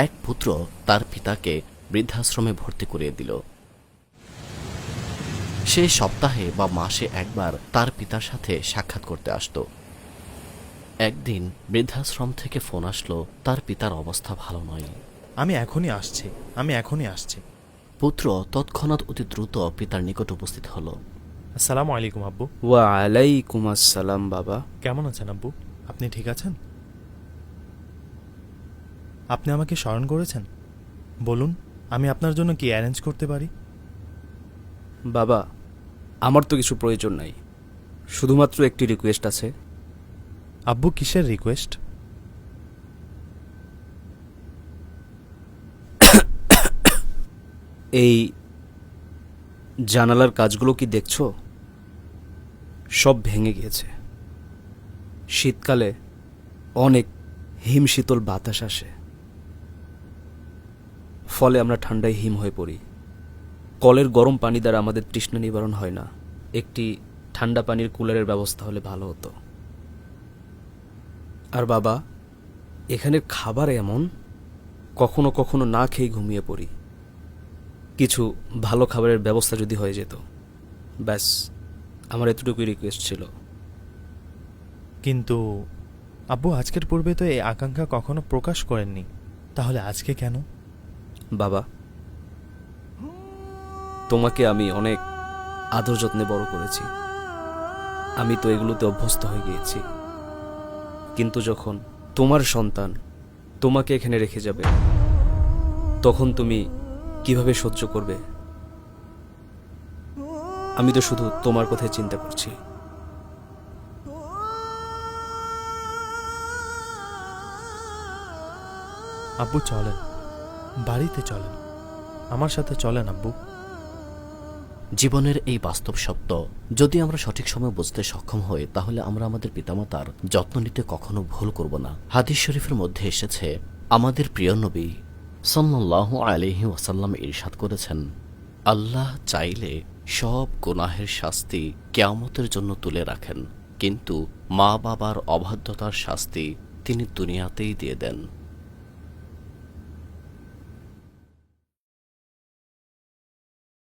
এক পুত্র তার পিতাকে বৃদ্ধাশ্রমে ভর্তি করিয়ে দিল। সে সপ্তাহে বা মাসে একবার তার পিতার সাথে সাক্ষাৎ করতে আসত। একদিন বৃদ্ধাশ্রম থেকে ফোন আসলো, তার পিতার অবস্থা ভালো নয়। আমি এখনই আসছি। পুত্র তৎক্ষণাৎ অতি দ্রুত পিতার নিকট উপস্থিত হল। আসসালামু আলাইকুম আব্বু। ওয়ালাইকুম আসসালাম বাবা। কেমন আছেন আব্বু? আপনি ঠিক আছেন? আপনি আমাকে স্মরণ করেছেন? বলুন, আমি আপনার জন্য কি অ্যারেঞ্জ করতে পারি? বাবা, আমার তো কিছু প্রয়োজন নাই, শুধুমাত্র একটি রিকোয়েস্ট আছে। আব্বু, কিসের রিকোয়েস্ট? এই জানালার কাজগুলো কি দেখছো? সব ভেঙে গিয়েছে। শীতকালে অনেক হিমশীতল বাতাস আসে, ফলে আমরা ঠান্ডায় হিম হয়ে পড়ি। কলের গরম পানি দ্বারা আমাদের তৃষ্ণা নিবারণ হয় না। একটি ঠান্ডা পানির কুলারের ব্যবস্থা হলে ভালো হতো। আর বাবা, এখানের খাবার এমন, কখনো কখনো না খেয়ে ঘুমিয়ে পড়ি। কিছু ভালো খাবারের ব্যবস্থা যদি হয়ে যেত, ব্যাস, আমার এতটুকুই রিকোয়েস্ট ছিল। কিন্তু আব্বু, আজকের পূর্বে তো এই আকাঙ্ক্ষা কখনো প্রকাশ করেননি, তাহলে আজকে কেন? বাবা, তোমাকে আমি অনেক আদর যত্নে বড় করেছি, আমি তো এগুলোতে অভ্যস্ত হয়ে গিয়েছি। কিন্তু যখন তোমার সন্তান তোমাকে এখানে রেখে যাবে, তখন তুমি কিভাবে সহ্য করবে? আমি তো শুধু তোমার কথাই চিন্তা করছি। আব্বু চলেন, বাড়িতে চলেন, আমার সাথে চলেন আব্বু। জীবনের এই বাস্তব সত্য যদি আমরা সঠিক সময় বুঝতে সক্ষম হই, তাহলে আমরা আমাদের পিতামাতার যত্ন নিতে কখনো ভুল করব না। হাদিস শরীফের মধ্যে এসেছে, আমাদের প্রিয় নবী সাল্লাল্লাহু আলাইহি ওয়াসাল্লাম ইরশাদ করেছেন, আল্লাহ চাইলে সব গুনাহের শাস্তি কিয়ামতের জন্য তুলে রাখেন, কিন্তু মা বাবার অবাধ্যতার শাস্তি তিনি দুনিয়াতেই দিয়ে দেন।